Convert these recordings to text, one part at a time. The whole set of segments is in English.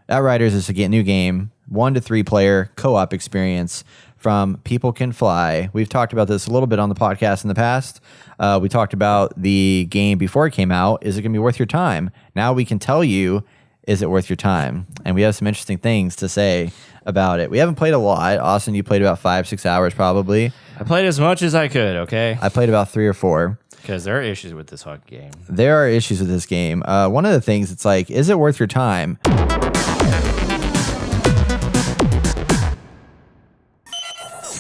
Outriders is a new game, 1 to 3 player co-op experience from People Can Fly. We've talked about this a little bit on the podcast in the past. We talked about the game before it came out. Is it going to be worth your time? Now we can tell you, is it worth your time? And we have some interesting things to say about it. We haven't played a lot. Austin, you played about 5-6 hours probably. I played as much as I could, okay? I played about 3 or 4. Because there are issues with this fucking game. There are issues with this game. One of the things, it's like, is it worth your time?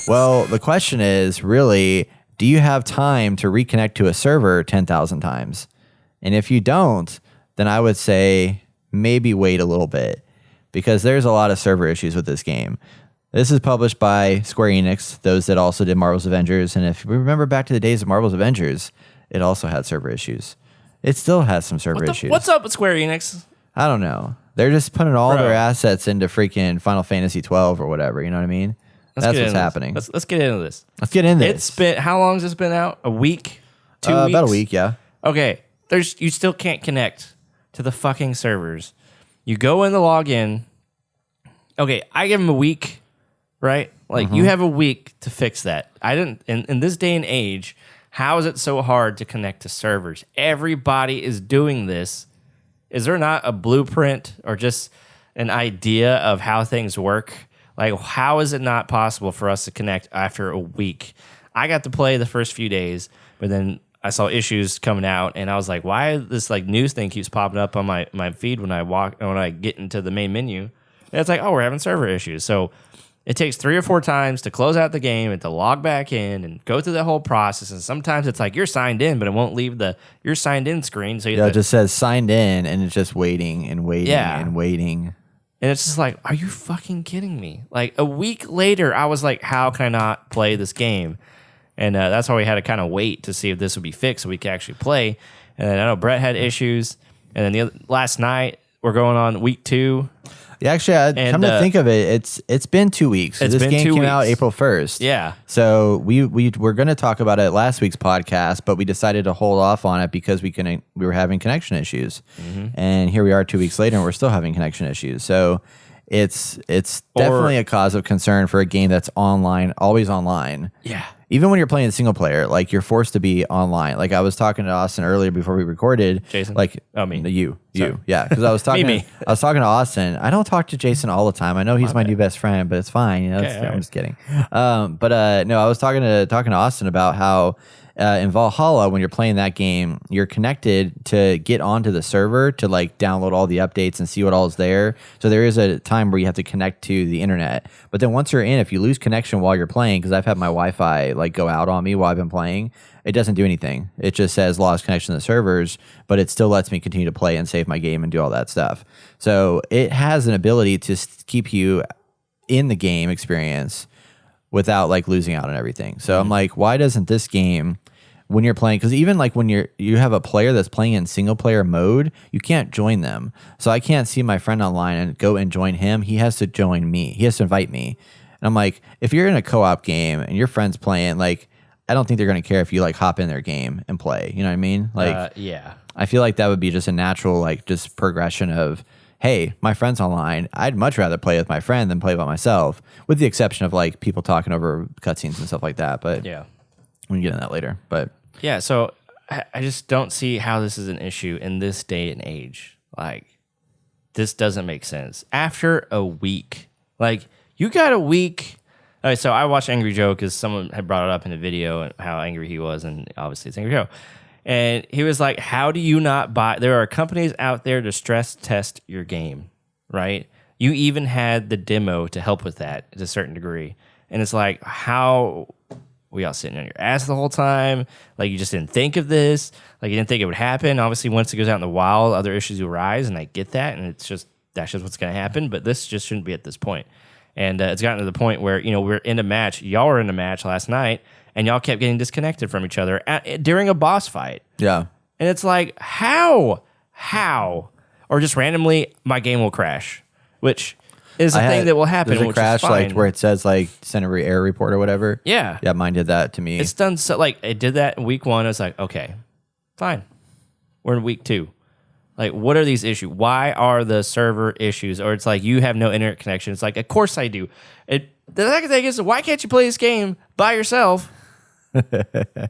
Well, the question is really, do you have time to reconnect to a server 10,000 times? And if you don't, then I would say maybe wait a little bit because there's a lot of server issues with this game. This is published by Square Enix, those that also did Marvel's Avengers. And if we remember back to the days of Marvel's Avengers, it also had server issues. It still has some server issues. What's up with Square Enix? I don't know. They're just putting all their assets into freaking Final Fantasy 12 or whatever. You know what I mean? That's what's happening. Let's get into this. Let's get into this. How long has this been out? A week? 2 weeks? About a week, yeah. Okay. You still can't connect to the fucking servers. You go in the login. Okay, I give them a week, right? Like you have a week to fix that. I didn't in this day and age, how is it so hard to connect to servers? Everybody is doing this. Is there not a blueprint or just an idea of how things work? Like, how is it not possible for us to connect after a week? I got to play the first few days, but then I saw issues coming out, and I was like, why this like news thing keeps popping up on my feed when I get into the main menu? And it's like, oh, we're having server issues. So it takes 3 or 4 times to close out the game and to log back in and go through the whole process. And sometimes it's like you're signed in, but it won't leave the you're signed in screen. So it just says signed in, and it's just waiting and waiting and waiting. And it's just like, are you fucking kidding me? Like a week later, I was like, how can I not play this game? And that's why we had to kind of wait to see if this would be fixed so we could actually play. And then I know Brett had issues. And then last night, we're going on week 2. Yeah, actually, come to think of it, it's been 2 weeks. This game came out April 1st. Yeah. So we were going to talk about it last week's podcast, but we decided to hold off on it because we were having connection issues. And here we are 2 weeks later, and we're still having connection issues. So it's definitely a cause of concern for a game that's online, always online. Yeah. Even when you're playing single player, like you're forced to be online. Like I was talking to Austin earlier before we recorded. Jason? Like, me. You. Yeah. Because I was talking me. I was talking to Austin. I don't talk to Jason all the time. I know he's my new best friend, but it's fine. You know, I'm just kidding. No, I was talking to Austin about how in Valhalla, when you're playing that game, you're connected to get onto the server to like download all the updates and see what all is there. So there is a time where you have to connect to the internet. But then once you're in, if you lose connection while you're playing, because I've had my Wi-Fi like go out on me while I've been playing, it doesn't do anything. It just says lost connection to the servers, but it still lets me continue to play and save my game and do all that stuff. So it has an ability to keep you in the game experience without like losing out on everything. So I'm like, why doesn't this game, when you're playing, because even like when you have a player that's playing in single player mode, you can't join them. So I can't see my friend online and go and join him. He has to join me. He has to invite me. And I'm like, if you're in a co-op game and your friend's playing, like, I don't think they're going to care if you like hop in their game and play. You know what I mean? Like, yeah. I feel like that would be just a natural, like, just progression of, hey, my friend's online. I'd much rather play with my friend than play by myself, with the exception of like people talking over cutscenes and stuff like that. But yeah, we can get into that later. But yeah, so I just don't see how this is an issue in this day and age. Like, this doesn't make sense. After a week, like, you got a week. All right, so I watched Angry Joe because someone had brought it up in a video and how angry he was, and obviously it's Angry Joe. And he was like, how do you not buy? There are companies out there to stress test your game, right? You even had the demo to help with that to a certain degree. And it's like, how we all sitting on your ass the whole time? Like, you just didn't think of this? Like, you didn't think it would happen? Obviously, once it goes out in the wild, other issues will arise, and I get that, and that's just what's going to happen. But this just shouldn't be at this point. And it's gotten to the point where, you know, we're in a match. Y'all were in a match last night, and y'all kept getting disconnected from each other during a boss fight. yeah. And it's like, how? Or just randomly, my game will crash, which is a thing that will happen. There's a which crash is fine. like where it says like send a error report or whatever. Yeah. Yeah, mine did that to me. It's done so, like, it did that in week 1. I was like, okay, fine. We're in week 2. Like, what are these issues? Why are the server issues? Or it's like you have no internet connection. It's like, of course I do. The second thing is, why can't you play this game by yourself?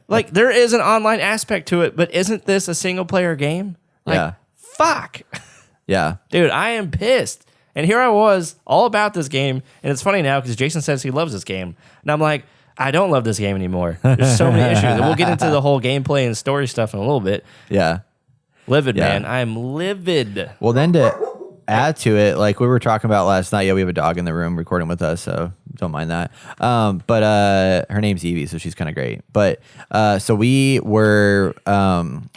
Like, there is an online aspect to it, but isn't this a single player game? Like, fuck. Yeah. Dude, I am pissed. And here I was all about this game. And it's funny now because Jason says he loves this game. And I'm like, I don't love this game anymore. There's so many issues. And we'll get into the whole gameplay and story stuff in a little bit. Yeah. Livid, man. I am livid. Well, then to add to it, like we were talking about last night, we have a dog in the room recording with us, so don't mind that. But her name's Evie, so she's kind of great. But so we were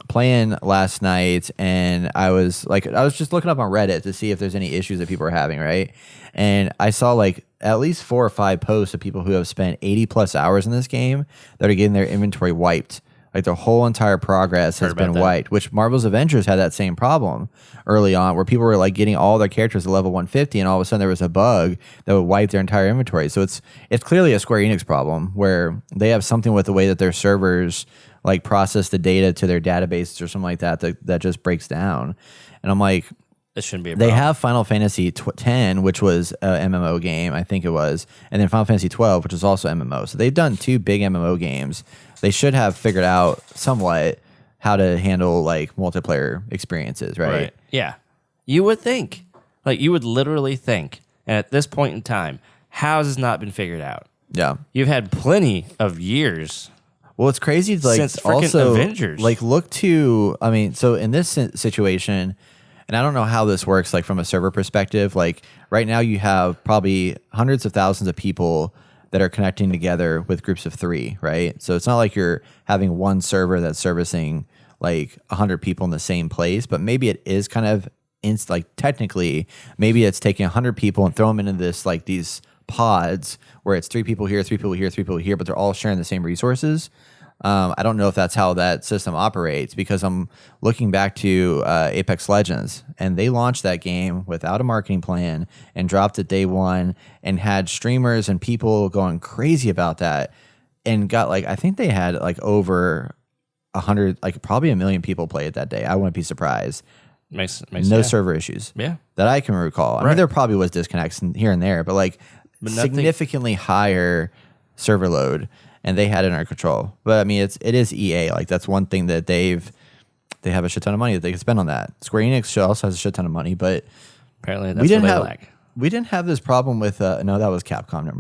playing last night, and I was just looking up on Reddit to see if there's any issues that people are having, right? And I saw like at least 4 or 5 posts of people who have spent 80 plus hours in this game that are getting their inventory wiped. Like their whole entire progress has been wiped, which Marvel's Avengers had that same problem early on where people were like getting all their characters to level 150 and all of a sudden there was a bug that would wipe their entire inventory. So it's clearly a Square Enix problem where they have something with the way that their servers like process the data to their databases or something like that just breaks down. And I'm like, this shouldn't be a problem. They have Final Fantasy X, which was an MMO game, I think it was, and then Final Fantasy 12, which is also MMO. So they've done 2 big MMO games. They should have figured out somewhat how to handle like multiplayer experiences, right? Yeah. You would think. Like you would literally think. And at this point in time, how has this not been figured out? Yeah. You've had plenty of years. Well, it's crazy like since also Avengers. Like look to so in this situation, and I don't know how this works like from a server perspective, like right now you have probably hundreds of thousands of people that are connecting together with groups of 3, right? So it's not like you're having one server that's servicing like 100 people in the same place, but maybe it is kind of like technically, maybe it's taking 100 people and throw them into this like these pods where it's 3 people here, 3 people here, 3 people here, but they're all sharing the same resources. I don't know if that's how that system operates because I'm looking back to Apex Legends, and they launched that game without a marketing plan and dropped it day one and had streamers and people going crazy about that and got like, I think they had like over 100, like probably 1 million people play it that day. I wouldn't be surprised. No server issues that I can recall. I mean, there probably was disconnects here and there, but like significantly higher server load. And they had it under control. But I mean, it is EA. Like that's one thing that they have a shit ton of money that they can spend on that. Square Enix also has a shit ton of money, but apparently that's what they lack. We didn't have this problem with no, that was Capcom. It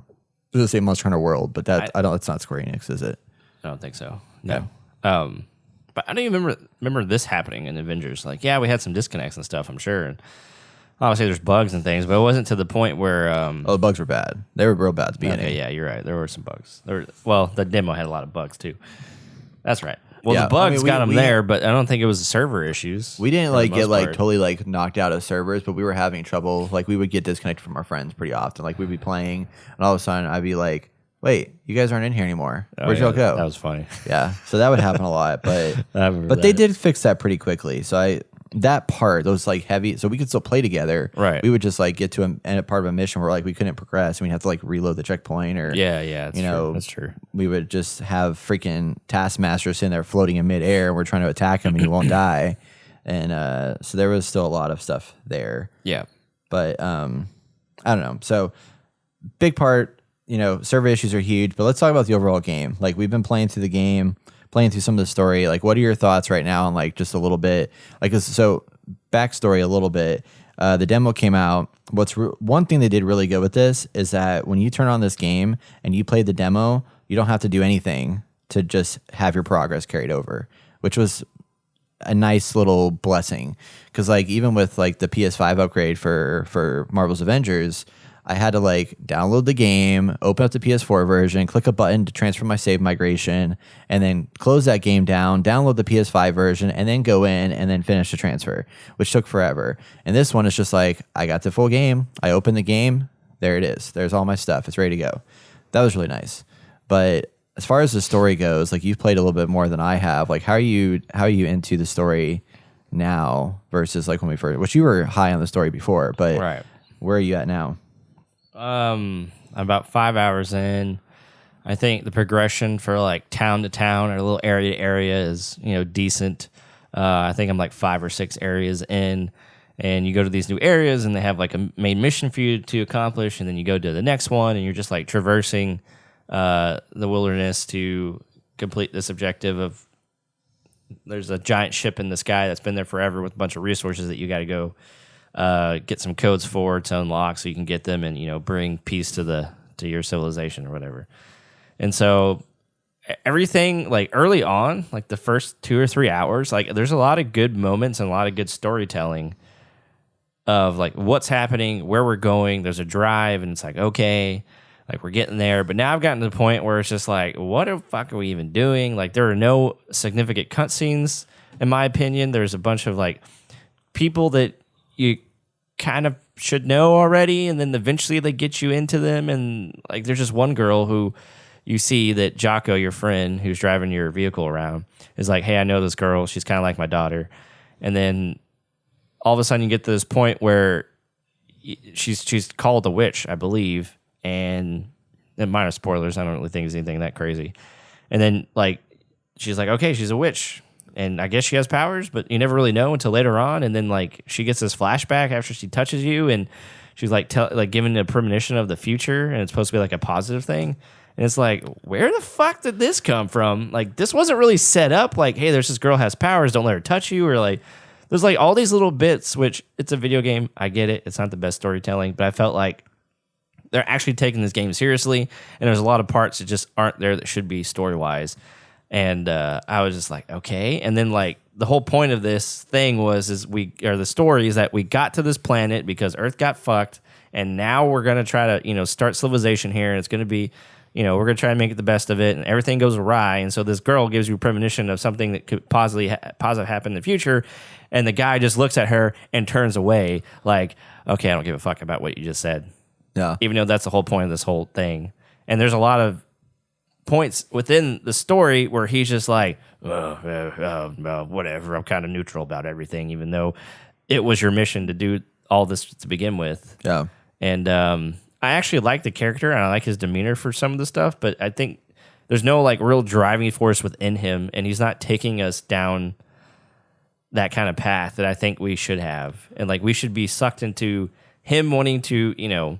was the same Monster Hunter World, but it's not Square Enix, is it? I don't think so. No. But I don't even remember this happening in Avengers. Like, yeah, we had some disconnects and stuff, I'm sure. And obviously, there's bugs and things, but it wasn't to the point where... the bugs were bad. They were real bad at the beginning. Okay, yeah, you're right. There were some bugs. The demo had a lot of bugs, too. That's right. Well, the bugs got them there, but I don't think it was the server issues. We didn't get totally knocked out of servers, but we were having trouble. Like, we would get disconnected from our friends pretty often. Like, we'd be playing, and all of a sudden, I'd be like, wait, you guys aren't in here anymore. Where'd y'all go? That was funny. Yeah, so that would happen a lot, but they did fix that pretty quickly. So that part, those like heavy, so we could still play together. Right. We would just like get to a part of a mission where like we couldn't progress, and we'd have to like reload the checkpoint, or that's true. We would just have freaking Taskmaster sitting there floating in midair, and we're trying to attack him, and he won't die. And so there was still a lot of stuff there. Yeah, but I don't know. So big part. Server issues are huge, but let's talk about the overall game. Like we've been playing through the game, playing through some of the story. Like, what are your thoughts right now on like just a little bit? Like, so backstory a little bit. The demo came out. One thing they did really good with this is that when you turn on this game and you play the demo, you don't have to do anything to just have your progress carried over, which was a nice little blessing. Because like even with like the PS5 upgrade for Marvel's Avengers, I had to like download the game, open up the PS4 version, click a button to transfer my save migration, and then close that game down, download the PS5 version, and then go in and then finish the transfer, which took forever. And this one is just like, I got the full game, I opened the game, there it is. There's all my stuff. It's ready to go. That was really nice. But as far as the story goes, like you've played a little bit more than I have. Like how are you into the story now versus like when we first, which you were high on the story before, but where are you at now? About 5 hours in. I think the progression for like town to town or little area to area is decent. I think I'm like 5 or 6 areas in, and you go to these new areas, and they have like a main mission for you to accomplish, and then you go to the next one, and you're just like traversing the wilderness to complete this objective of. There's a giant ship in the sky that's been there forever with a bunch of resources that you got to go get some codes for to unlock, so you can get them and bring peace to your civilization or whatever. And so everything, like early on, like the first 2 or 3 hours, like there's a lot of good moments and a lot of good storytelling of like what's happening, where we're going. There's a drive, and it's like, okay, like we're getting there. But now I've gotten to the point where it's just like, what the fuck are we even doing? Like there are no significant cutscenes, in my opinion. There's a bunch of like people that you kind of should know already, and then eventually they get you into them. And like there's just one girl who you see that Jocko, your friend who's driving your vehicle around, is like, hey, I know this girl. She's kind of like my daughter. And then all of a sudden you get to this point where she's called a witch, I believe. And minor spoilers, I don't really think it's anything that crazy. And then like she's like, okay, she's a witch, and I guess she has powers, but you never really know until later on. And then like she gets this flashback after she touches you, and she's like given a premonition of the future, and it's supposed to be like a positive thing. And it's like, where the fuck did this come from? Like this wasn't really set up like, hey, there's this girl has powers, don't let her touch you, or like there's like all these little bits, which it's a video game, I get it, it's not the best storytelling, but I felt like they're actually taking this game seriously, and there's a lot of parts that just aren't there that should be story-wise. And I was just like, okay. And then like the whole point of this thing the story is that we got to this planet because Earth got fucked, and now we're going to try to, start civilization here, and it's going to be, we're going to try and make it the best of it, and everything goes awry. And so this girl gives you a premonition of something that could positive happen in the future, and the guy just looks at her and turns away like, okay, I don't give a fuck about what you just said. Yeah. Even though that's the whole point of this whole thing. And there's a lot of points within the story where he's just like, whatever, I'm kind of neutral about everything, even though it was your mission to do all this to begin with. Yeah. And I actually like the character, and I like his demeanor for some of the stuff, but I think there's no like real driving force within him, and he's not taking us down that kind of path that I think we should have. And like we should be sucked into him wanting to,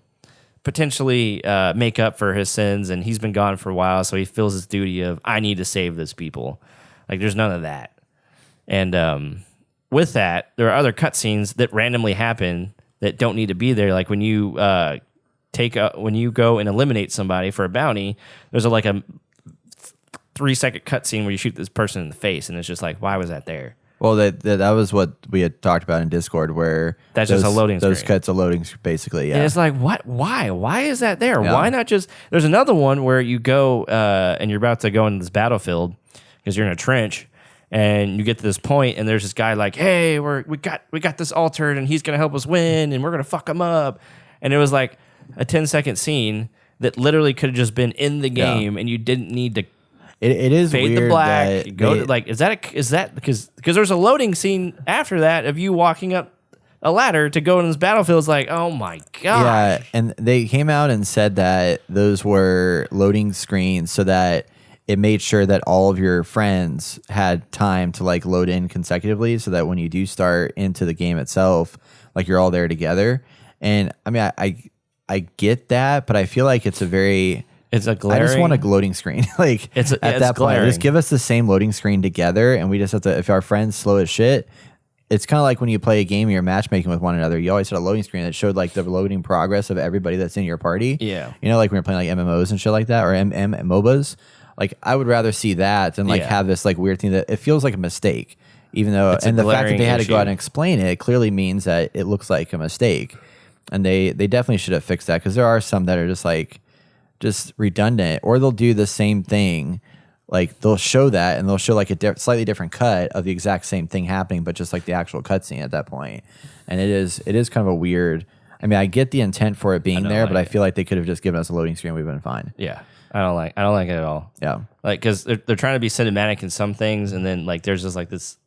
potentially make up for his sins, and he's been gone for a while, so he feels his duty of, I need to save this people. Like there's none of that. And with that, there are other cutscenes that randomly happen that don't need to be there. Like when you when you go and eliminate somebody for a bounty, there's a 3-second cutscene where you shoot this person in the face, and it's just like, why was that there? Well, that was what we had talked about in Discord, where that's just a loading screen. Those cuts a loading screen, basically, yeah. And it's like, what? Why? Why is that there? Yeah. Why not just... There's another one where you go and you're about to go into this battlefield because you're in a trench, and you get to this point, and there's this guy like, hey, we got this altered, and he's going to help us win, and we're going to fuck him up. And it was like a 10-second scene that literally could have just been in the game, and you didn't need to... It is fade weird the black. that Is that because there's a loading scene after that of you walking up a ladder to go in this battlefield. It's like, oh my god. Yeah, and they came out and said that those were loading screens so that it made sure that all of your friends had time to like load in consecutively, so that when you do start into the game itself, like you're all there together. And I mean, I get that, but I feel like it's a glaring. I just want a loading screen. Like at that point, just give us the same loading screen together, and we just have to. If our friends slow as shit, it's kind of like when you play a game and you're matchmaking with one another. You always had a loading screen that showed like the loading progress of everybody that's in your party. Yeah, like when you're playing like MMOs and shit like that, or MOBAs. Like I would rather see that than have this like weird thing that it feels like a mistake, even though the fact that they had to go out and explain it clearly means that it looks like a mistake, and they definitely should have fixed that, because there are some that are just redundant, or they'll do the same thing. Like they'll show that, and they'll show like a slightly different cut of the exact same thing happening, but just like the actual cutscene at that point. And it is kind of a weird. I mean, I get the intent for it being there, but I feel like they could have just given us a loading screen. We've been fine. Yeah, I don't like it at all. Yeah, like because they're trying to be cinematic in some things, and then like there's just like this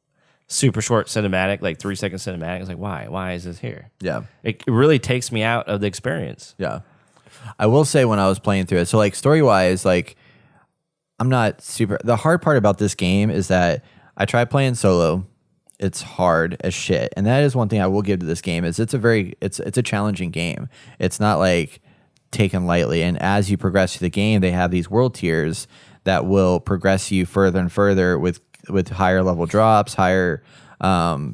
super short cinematic, like 3-second cinematic. It's like, why is this here? Yeah, it really takes me out of the experience. Yeah. I will say when I was playing through it, so like story-wise, like I'm not super... The hard part about this game is that I tried playing solo, it's hard as shit. And that is one thing I will give to this game is it's a challenging game. It's not like taken lightly. And as you progress through the game, they have these world tiers that will progress you further and further with higher level drops, higher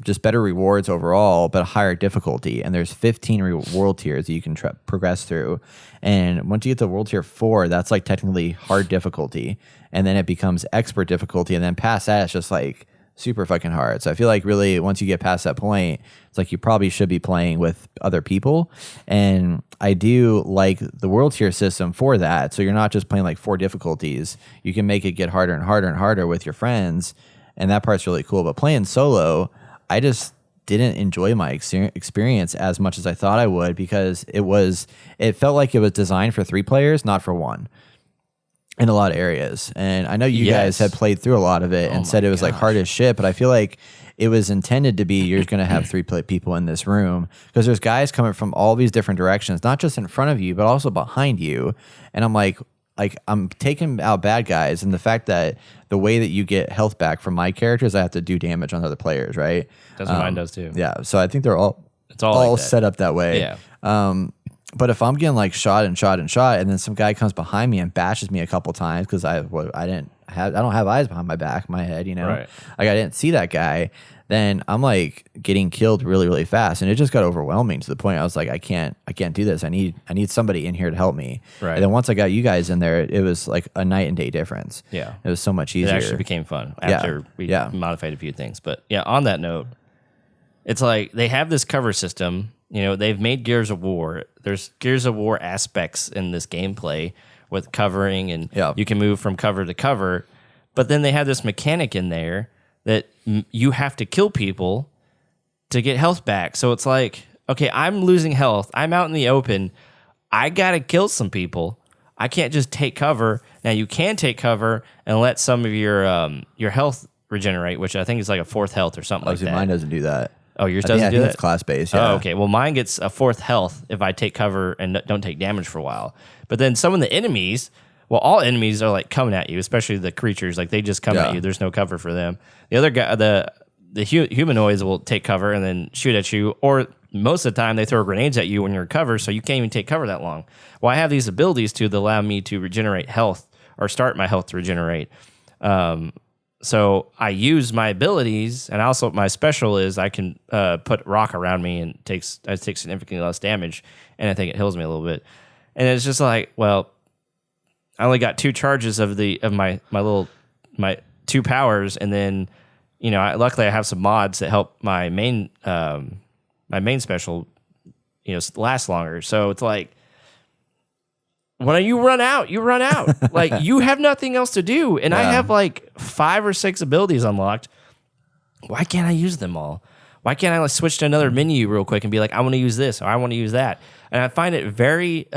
just better rewards overall, but a higher difficulty. And there's 15 world tiers that you can progress through. And once you get to world tier 4, that's like technically hard difficulty. And then it becomes expert difficulty. And then past that, it's just like super fucking hard. So I feel like really once you get past that point, it's like you probably should be playing with other people. And I do like the world tier system for that. So you're not just playing like 4 difficulties. You can make it get harder and harder and harder with your friends. And that part's really cool. But playing solo, I just didn't enjoy my experience as much as I thought I would, because it felt like it was designed for 3 players, not for 1. In a lot of areas. And I know you guys had played through a lot of it and said it was like hard as shit, but I feel like it was intended to be you're going to have 3 people in this room, because there's guys coming from all these different directions, not just in front of you, but also behind you. And I'm like I'm taking out bad guys, and the fact that the way that you get health back from my characters, I have to do damage on other players, right? That's what mine does too. Yeah. So I think they're all like set up that way. Yeah. But if I'm getting like shot, and then some guy comes behind me and bashes me a couple times because I don't have eyes behind my head, you know, right. Like I didn't see that guy, then I'm like getting killed really, really fast, and it just got overwhelming to the point I was like, I can't do this. I need somebody in here to help me. Right. And then once I got you guys in there, it was like a night and day difference. Yeah, it was so much easier. It actually became fun after we modified a few things. But yeah, on that note, it's like they have this cover system. You know, they've made Gears of War. There's Gears of War aspects in this gameplay with covering, and you can move from cover to cover. But then they have this mechanic in there that you have to kill people to get health back. So it's like, okay, I'm losing health. I'm out in the open. I got to kill some people. I can't just take cover. Now, you can take cover and let some of your health regenerate, which I think is like a 4th health or something like that. Mine doesn't do that. Oh, yours doesn't do that? It's class-based, yeah. Oh, okay. Well, mine gets a 4th health if I take cover and don't take damage for a while. But then some of the enemies, well, all enemies are like coming at you, especially the creatures. Like they just come at you. There's no cover for them. The other guy, the humanoids will take cover and then shoot at you, or most of the time they throw grenades at you when you're in cover, so you can't even take cover that long. Well, I have these abilities to allow me to regenerate health or start my health to regenerate. So I use my abilities, and also my special is I can put rock around me and I take significantly less damage, and I think it heals me a little bit. And it's just like, well, I only got 2 charges of my 2 powers, and then luckily I have some mods that help my main special last longer. So it's like, when you run out, like you have nothing else to do. And I have like 5 or 6 abilities unlocked. Why can't I use them all? Why can't I like switch to another menu real quick and be like, I want to use this or I want to use that? And I find it very,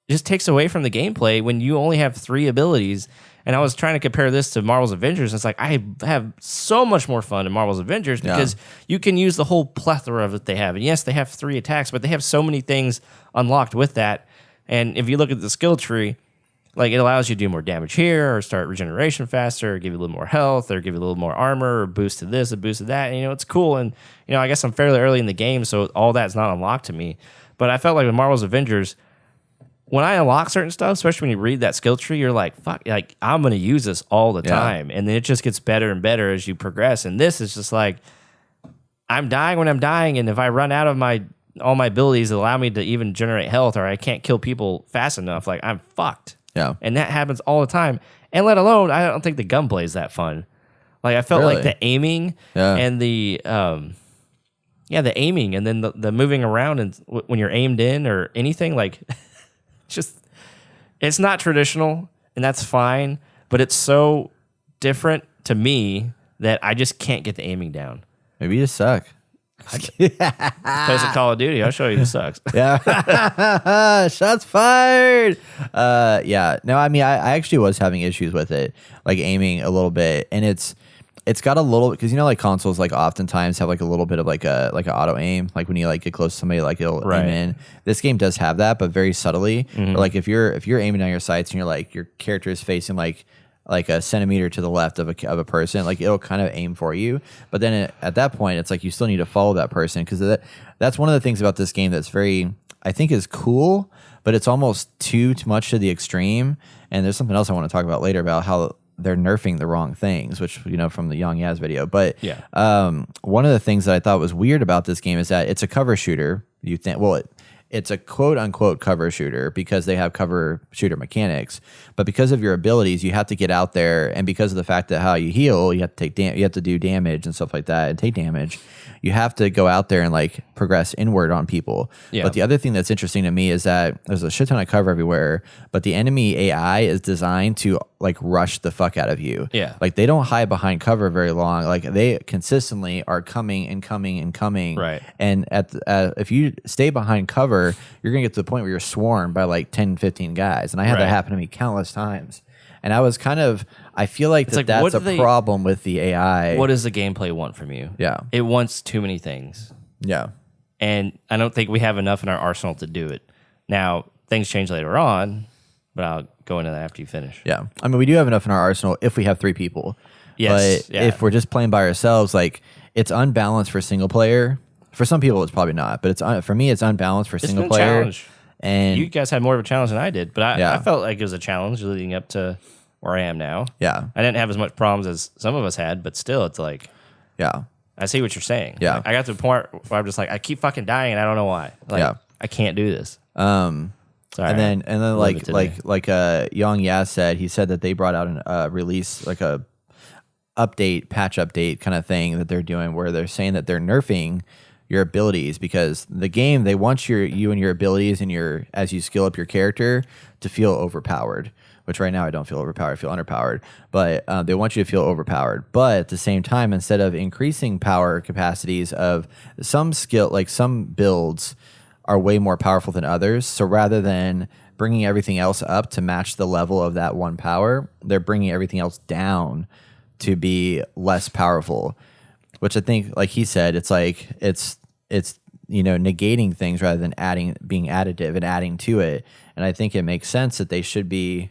just takes away from the gameplay when you only have 3 abilities. And I was trying to compare this to Marvel's Avengers. And it's like, I have so much more fun in Marvel's Avengers because you can use the whole plethora of what they have. And yes, they have 3 attacks, but they have so many things unlocked with that. And if you look at the skill tree, like it allows you to do more damage here, or start regeneration faster, or give you a little more health, or give you a little more armor, or boost to this, or boost to that. And, it's cool. And, I guess I'm fairly early in the game, so all that's not unlocked to me. But I felt like with Marvel's Avengers, when I unlock certain stuff, especially when you read that skill tree, you're like, fuck, like I'm going to use this all the time. And then it just gets better and better as you progress. And this is just like, I'm dying when I'm dying. And if I run out of all my abilities that allow me to even generate health, or I can't kill people fast enough, like I'm fucked. Yeah. And that happens all the time. And let alone, I don't think the gunplay is that fun. Like I felt like the aiming and the aiming and then the moving around and when you're aimed in or anything, like it's not traditional, and that's fine, but it's so different to me that I just can't get the aiming down. Maybe you suck. Plays a Call of Duty. I'll show you who sucks. Yeah. Shots fired. No, I mean, I actually was having issues with it, like aiming a little bit, and it's got a little, because like consoles like oftentimes have like a little bit of like an auto aim, like when you like get close to somebody, like it'll aim in. This game does have that, but very subtly. Or like if you're aiming down your sights and you're like your character is facing like like a centimeter to the left of a person, like it'll kind of aim for you. But then at that point, it's like you still need to follow that person, because that's one of the things about this game that's very, I think, is cool, but it's almost too much to the extreme. And there's something else I want to talk about later about how they're nerfing the wrong things, which, from the Young Yaz video. But one of the things that I thought was weird about this game is that it's a cover shooter. You think, well, it's a quote unquote cover shooter because they have cover shooter mechanics, but because of your abilities, you have to get out there, and because of the fact that how you heal, you have to you have to do damage and stuff like that and take damage. You have to go out there and like progress inward on people. Yeah. But the other thing that's interesting to me is that there's a shit ton of cover everywhere, but the enemy AI is designed to like rush the fuck out of you. Yeah. Like they don't hide behind cover very long. Like they consistently are coming and coming and coming. Right. And if you stay behind cover, you're going to get to the point where you're swarmed by like 10, 15 guys. And I had that happen to me countless times. And I feel like that's a problem with the AI. What does the gameplay want from you? Yeah. It wants too many things. Yeah. And I don't think we have enough in our arsenal to do it. Now, things change later on, but I'll go into that after you finish. Yeah. I mean, we do have enough in our arsenal if we have 3 people. Yes. But if we're just playing by ourselves, like, it's unbalanced for single player. For some people, it's probably not. But for me, it's unbalanced for single player. Challenge. And you guys had more of a challenge than I did, but I felt like it was a challenge leading up to where I am now. Yeah. I didn't have as much problems as some of us had, but still, it's like, I see what you're saying. Yeah. I got to the point where I'm just like, I keep fucking dying and I don't know why. Like, I can't do this. Sorry, and then like Young Yaz said, he said that they brought out a release, like a patch update kind of thing that they're doing, where they're saying that they're nerfing your abilities, because the game, they want you and your abilities and as you skill up your character to feel overpowered, which right now I don't feel overpowered, I feel underpowered, but they want you to feel overpowered. But at the same time, instead of increasing power capacities of some skill, like some builds are way more powerful than others, so rather than bringing everything else up to match the level of that one power, they're bringing everything else down to be less powerful, which I think, like he said, it's like it's negating things rather than being additive and adding to it. And I think it makes sense that they should be.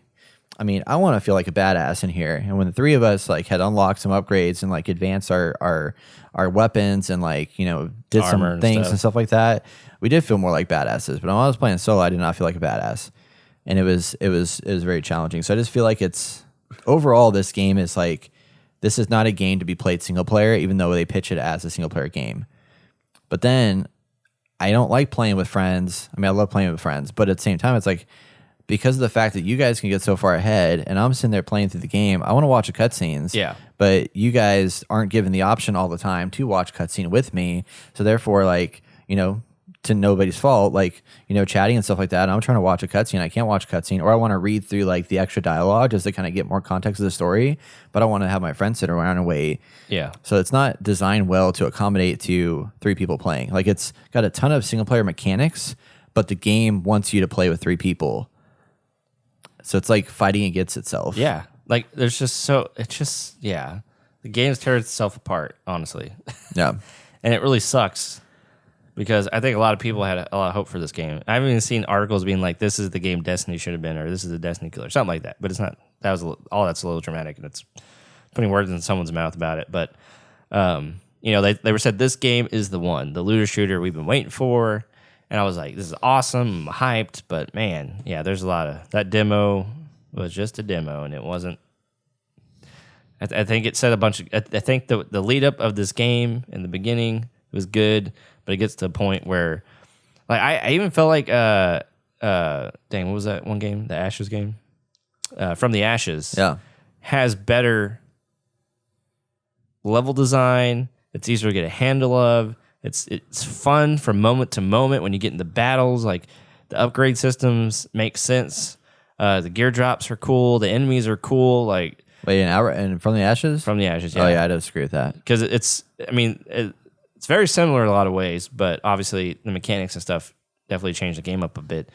I mean, I want to feel like a badass in here. And when the 3 of us like had unlocked some upgrades and like advanced our weapons and like did some things and stuff like that, we did feel more like badasses. But when I was playing solo, I did not feel like a badass, and it was very challenging. So I just feel like it's overall, this game is like, this is not a game to be played single player, even though they pitch it as a single player game. But then I don't like playing with friends. I mean, I love playing with friends, but at the same time, it's like, because of the fact that you guys can get so far ahead and I'm sitting there playing through the game, I want to watch the cutscenes. Yeah. But you guys aren't given the option all the time to watch cutscene with me. So therefore, like, to nobody's fault, like, chatting and stuff like that, and I'm trying to watch a cutscene, I can't watch a cutscene, or I want to read through like the extra dialogue just to kind of get more context of the story, but I want to have my friends sit around and wait. Yeah. So it's not designed well to accommodate to 3 people playing. Like, it's got a ton of single player mechanics, but the game wants you to play with 3 people. So it's like fighting against itself. Yeah. Like, the game tears itself apart, honestly. Yeah. And it really sucks, because I think a lot of people had a lot of hope for this game. I haven't even seen articles being like, this is the game Destiny should have been, or this is the Destiny killer, something like that. But it's not. That's a little dramatic, and it's putting words in someone's mouth about it. But they said this game is the one, the looter shooter we've been waiting for. And I was like, this is awesome, I'm hyped. But man, yeah, there's a lot of that demo was just a demo, and it wasn't. I think it said a bunch of. I think the lead up of this game in the beginning was good. But it gets to a point where, like, I even felt like, dang, what was that one game? The Ashes game? From the Ashes. Yeah. Has better level design. It's easier to get a handle of. It's fun from moment to moment when you get into battles. Like, the upgrade systems make sense. The gear drops are cool. The enemies are cool. Like, wait, and From the Ashes? From the Ashes, yeah. Oh, yeah, I disagree with that. Because it's very similar in a lot of ways, but obviously the mechanics and stuff definitely changed the game up a bit.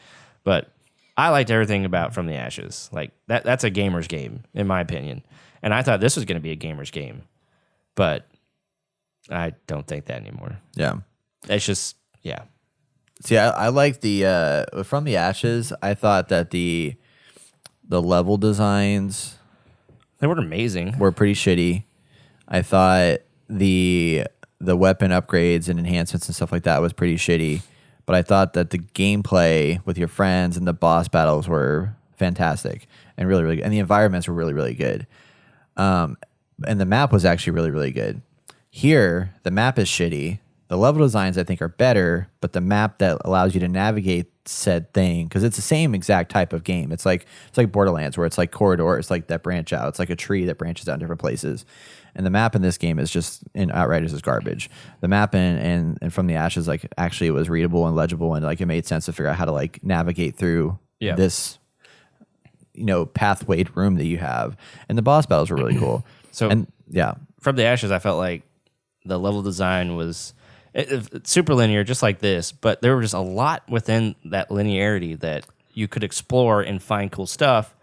But I liked everything about From the Ashes. Like, that's a gamer's game, in my opinion. And I thought this was going to be a gamer's game. But I don't think that anymore. Yeah. It's just, yeah. See, I like the, From the Ashes, I thought that the level designs They weren't amazing. were pretty shitty. I thought the weapon upgrades and enhancements and stuff like that was pretty shitty. But I thought that the gameplay with your friends and the boss battles were fantastic and really, really good. And the environments were really, really good. And the map was actually really, really good. Here, the map is shitty. The level designs, I think, are better, but the map that allows you to navigate said thing, because it's the same exact type of game. It's like Borderlands, where it's like corridors like that branch out. It's like a tree that branches out in different places. And the map in this game is just, in Outriders, is garbage. The map in From the Ashes, like, actually it was readable and legible, and like it made sense to figure out how to like navigate through this, pathwayed room that you have. And the boss battles were really cool. From the Ashes, I felt like the level design was it's super linear, just like this, but there was just a lot within that linearity that you could explore and find cool stuff.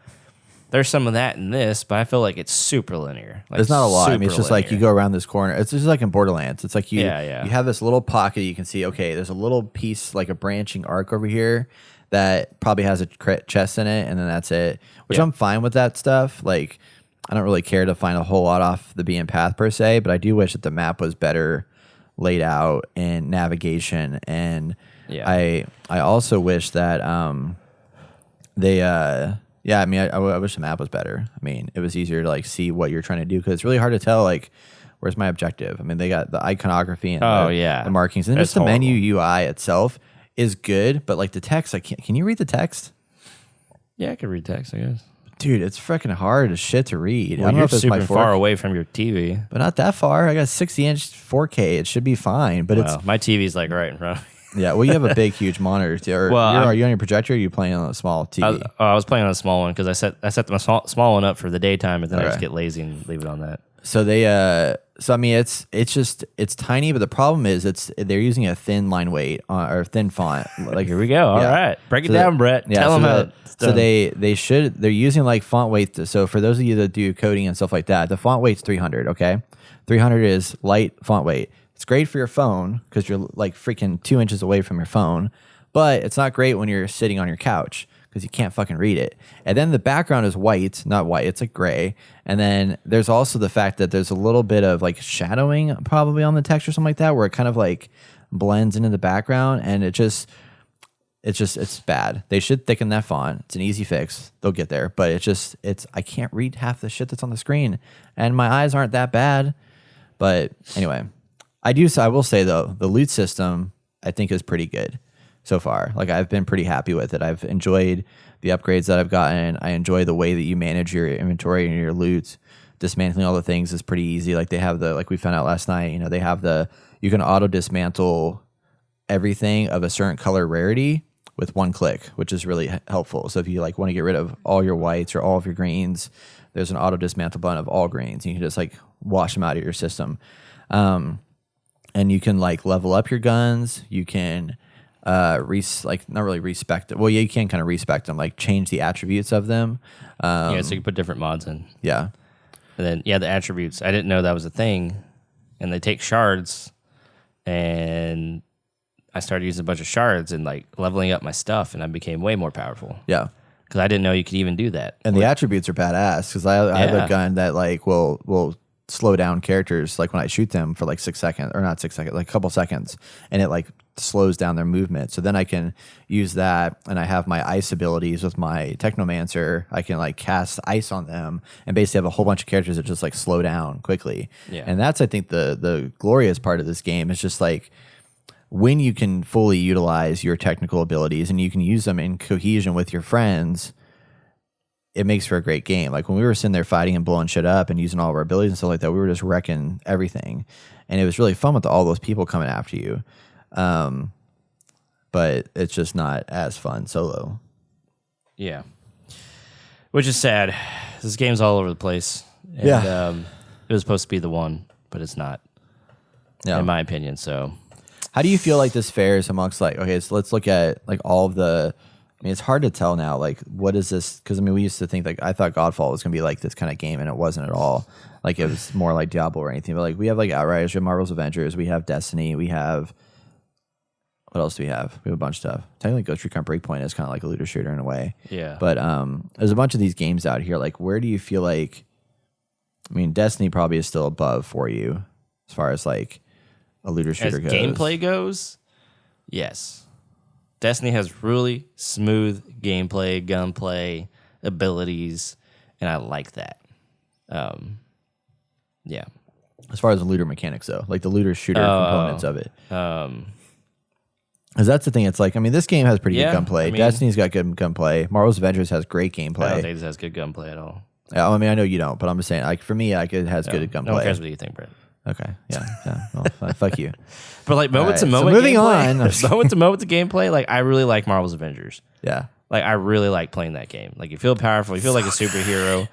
There's some of that in this, but I feel like it's super linear. Like, there's not a lot. I mean, it's just linear. Like you go around this corner. It's just like in Borderlands. It's like you have this little pocket you can see, okay, there's a little piece, like a branching arc over here that probably has a chest in it, and then that's it, which I'm fine with that stuff. Like, I don't really care to find a whole lot off the beaten path per se, but I do wish that the map was better laid out in navigation. And I also wish that I wish the map was better. I mean, it was easier to like see what you're trying to do, because it's really hard to tell like where's my objective. I mean, they got the iconography and the markings, and just the menu UI itself is good, but like the text, like can you read the text? Yeah, I can read text, I guess. Dude, it's freaking hard as shit to read. Well, I don't know if it's super far away from your TV, but not that far. I got 60-inch 4K. It should be fine. But it's my TV's like right in front of me. Yeah, well, you have a big, huge monitor. Are you on your projector, or are you playing on a small TV? I was playing on a small one, because I set my small one up for the daytime, and then I just get lazy and leave it on that. So I mean, it's tiny, but the problem is they're using a thin line weight or thin font. Like, here we go. All right, break it down, Brett. Tell them how. So they're using like font weight. So for those of you that do coding and stuff like that, the font weight's 300. Okay, 300 is light font weight. It's great for your phone because you're like freaking 2 inches away from your phone, but it's not great when you're sitting on your couch, because you can't fucking read it. And then the background is white, not white, it's like gray. And then there's also the fact that there's a little bit of like shadowing probably on the text or something like that, where it kind of like blends into the background, and it's bad. They should thicken that font. It's an easy fix. They'll get there. But I can't read half the shit that's on the screen, and my eyes aren't that bad. But anyway, I will say though, the loot system I think is pretty good so far. Like, I've been pretty happy with it. I've enjoyed the upgrades that I've gotten. I enjoy the way that you manage your inventory and your loot. Dismantling all the things is pretty easy. Like, they have like we found out last night, they have you can auto dismantle everything of a certain color rarity with one click, which is really helpful. So if you like want to get rid of all your whites or all of your greens, there's an auto dismantle button of all greens. You can just like wash them out of your system. And you can like level up your guns. You can not really respect it. Well, yeah, you can kind of respect them, like change the attributes of them. So you can put different mods in. Yeah. And then, the attributes. I didn't know that was a thing. And they take shards, and I started using a bunch of shards and like leveling up my stuff, and I became way more powerful. Yeah. Because I didn't know you could even do that. And the attributes are badass, because I have a gun that like will slow down characters like when I shoot them for like 6 seconds, or not 6 seconds, like a couple seconds, and it like slows down their movement. So then I can use that, and I have my ice abilities with my Technomancer. I can like cast ice on them and basically have a whole bunch of characters that just like slow down quickly. Yeah. And that's, I think, the glorious part of this game is just like when you can fully utilize your technical abilities and you can use them in cohesion with your friends. It makes for a great game. Like when we were sitting there fighting and blowing shit up and using all of our abilities and stuff like that, we were just wrecking everything. And it was really fun with all those people coming after you. But it's just not as fun solo. Yeah. Which is sad. This game's all over the place. And, it was supposed to be the one, but it's not. In my opinion, so. How do you feel like this fares amongst like, okay, so let's look at like all of the, I mean, it's hard to tell now, like, what is this? Because, I mean, we used to think, like, I thought Godfall was going to be, like, this kind of game, and it wasn't at all. Like, it was more like Diablo or anything. But, like, we have, like, Outriders, we have Marvel's Avengers, we have Destiny, we have... What else do we have? We have a bunch of stuff. Technically, Ghost Recon Breakpoint is kind of like a looter shooter in a way. Yeah. But there's a bunch of these games out here. Like, where do you feel like I mean, Destiny probably is still above for you as far as like a looter shooter goes. Gameplay goes, yes. Destiny has really smooth gameplay, gunplay, abilities, and I like that. Yeah. As far as the looter mechanics, though, like the looter shooter components of it. Because that's the thing. It's like, I mean, this game has pretty good gunplay. Destiny's got good gunplay. Marvel's Avengers has great gameplay. I don't think this has good gunplay at all. Yeah, I mean, I know you don't, but I'm just saying, like, for me, like, it has good gunplay. No one cares what you think, Brett. Okay, yeah. Well, fuck you. But like moments to moments, moving on. moments to moments of gameplay, like I really like Marvel's Avengers. Yeah, like I really like playing that game. Like you feel powerful, you feel like a superhero.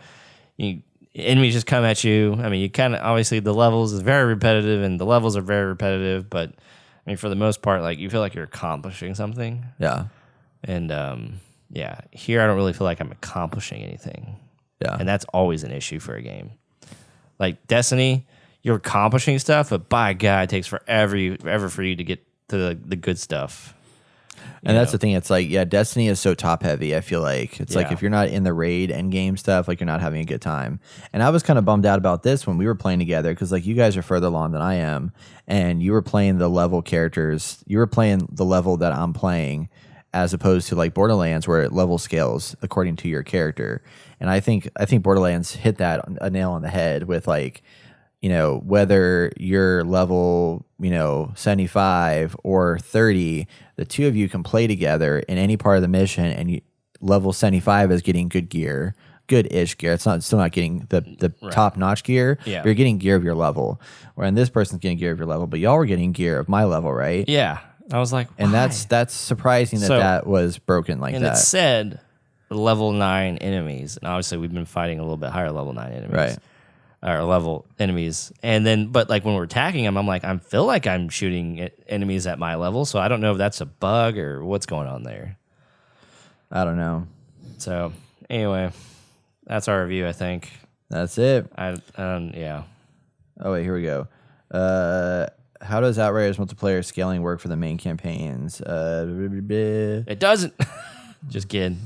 Enemies just come at you. I mean, you kind of obviously the levels is very repetitive, and the levels are very repetitive. But I mean, for the most part, like you feel like you're accomplishing something. Yeah, and here I don't really feel like I'm accomplishing anything. Yeah, and that's always an issue for a game. Like Destiny, you're accomplishing stuff, but by God, it takes forever for you to get to the good stuff. And that's the thing. It's like, yeah, Destiny is so top heavy. I feel like it's like if you're not in the raid end game stuff, like you're not having a good time. And I was kind of bummed out about this when we were playing together because like you guys are further along than I am, and you were playing the level characters. You were playing the level that I'm playing, as opposed to like Borderlands where it level scales according to your character. And I think Borderlands hit that a nail on the head with like, you know, whether you're level, 75 or 30, the two of you can play together in any part of the mission, and level 75 is getting good gear, good-ish gear. It's still not getting the top-notch gear. Yeah. You're getting gear of your level. Whereas this person's getting gear of your level, but y'all were getting gear of my level, right? Yeah. I was like, and why? that's surprising that was broken like that. And it said level 9 enemies, and obviously we've been fighting a little bit higher level 9 enemies. Right. Or level enemies, and then but like when we're attacking them, I'm like I feel like I'm shooting enemies at my level, so I don't know if that's a bug or what's going on there. I don't know. So anyway, that's our review. I think that's it. Yeah. Oh wait, here we go. How does Outriders multiplayer scaling work for the main campaigns? It doesn't. Just kidding.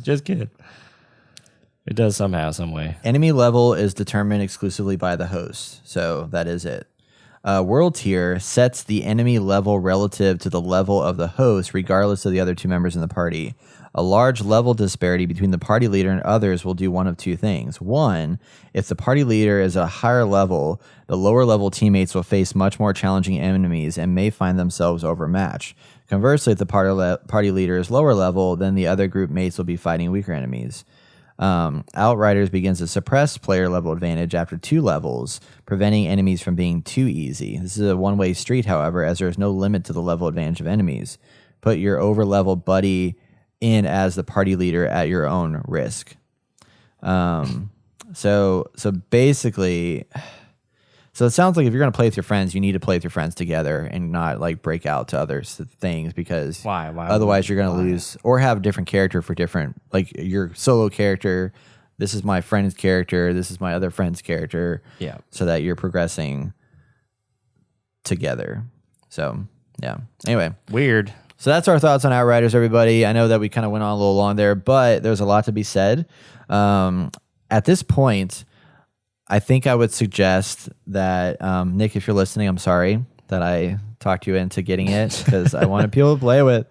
It does somehow, some way. Enemy level is determined exclusively by the host, so that is it. World tier sets the enemy level relative to the level of the host, regardless of the other two members in the party. A large level disparity between the party leader and others will do one of two things. One, if the party leader is at a higher level, the lower level teammates will face much more challenging enemies and may find themselves overmatched. Conversely, if the party leader is lower level, then the other group mates will be fighting weaker enemies. Outriders begins to suppress player level advantage after 2 levels, preventing enemies from being too easy. This is a one-way street, however, as there is no limit to the level advantage of enemies. Put your over-level buddy in as the party leader at your own risk. So basically, so it sounds like if you're going to play with your friends, you need to play with your friends together and not like break out to other things because why? Otherwise you're going to lose or have a different character for different, like your solo character. This is my friend's character. This is my other friend's character. Yeah. So that you're progressing together. So yeah. Anyway. Weird. So that's our thoughts on Outriders, everybody. I know that we kind of went on a little long there, but there's a lot to be said. At this point, I think I would suggest that, Nick, if you're listening, I'm sorry that I talked you into getting it because I wanted people to play with.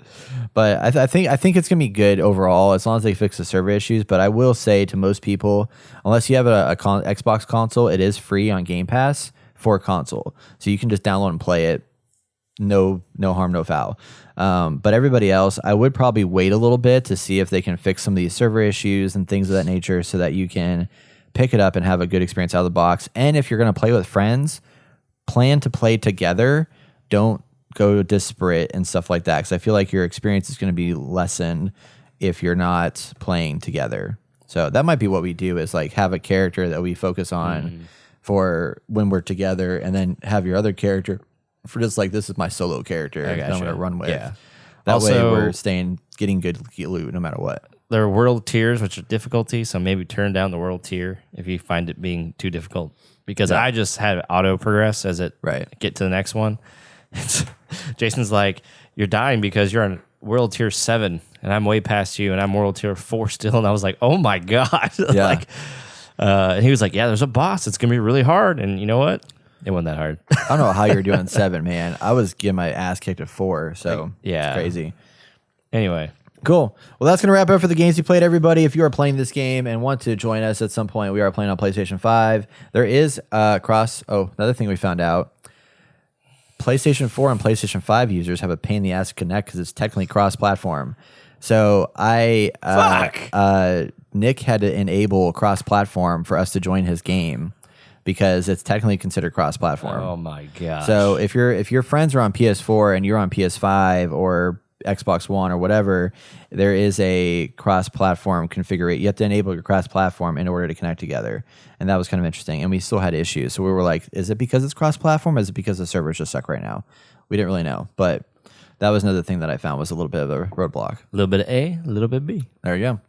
But I think it's gonna be good overall as long as they fix the server issues. But I will say to most people, unless you have a Xbox console, it is free on Game Pass for console, so you can just download and play it. No harm, no foul. But everybody else, I would probably wait a little bit to see if they can fix some of these server issues and things of that nature, so that you can pick it up and have a good experience out of the box. And if you're going to play with friends, plan to play together. Don't go disparate and stuff like that, because I feel like your experience is going to be lessened if you're not playing together. So that might be what we do, is like have a character that we focus on for when we're together, and then have your other character for just like, this is my solo character that I'm going to run with. Yeah. That also, way we're getting good loot no matter what. There are world tiers, which are difficulty, so maybe turn down the world tier if you find it being too difficult. Because I just had auto progress as it get to the next one. Jason's like, you're dying because you're on world tier 7, and I'm way past you, and I'm world tier 4 still. And I was like, oh my God. Yeah. Like, And he was like, yeah, there's a boss. It's going to be really hard. And you know what? It wasn't that hard. I don't know how you're doing 7, man. I was getting my ass kicked at 4, so yeah. It's crazy. Anyway. Cool. Well, that's going to wrap up for the games you played, everybody. If you are playing this game and want to join us at some point, we are playing on PlayStation 5. There is another thing we found out. PlayStation 4 and PlayStation 5 users have a pain in the ass to connect because it's technically cross-platform. So Nick had to enable cross-platform for us to join his game because it's technically considered cross-platform. Oh my gosh. So if your friends are on PS4 and you're on PS5 or Xbox One or whatever, there is a cross-platform configuration. You have to enable your cross-platform in order to connect together, and that was kind of interesting. And we still had issues, so we were like, "Is it because it's cross-platform? Or is it because the servers just suck right now?" We didn't really know, but that was another thing that I found was a little bit of a roadblock. A little bit of A, a little bit of B. There you go.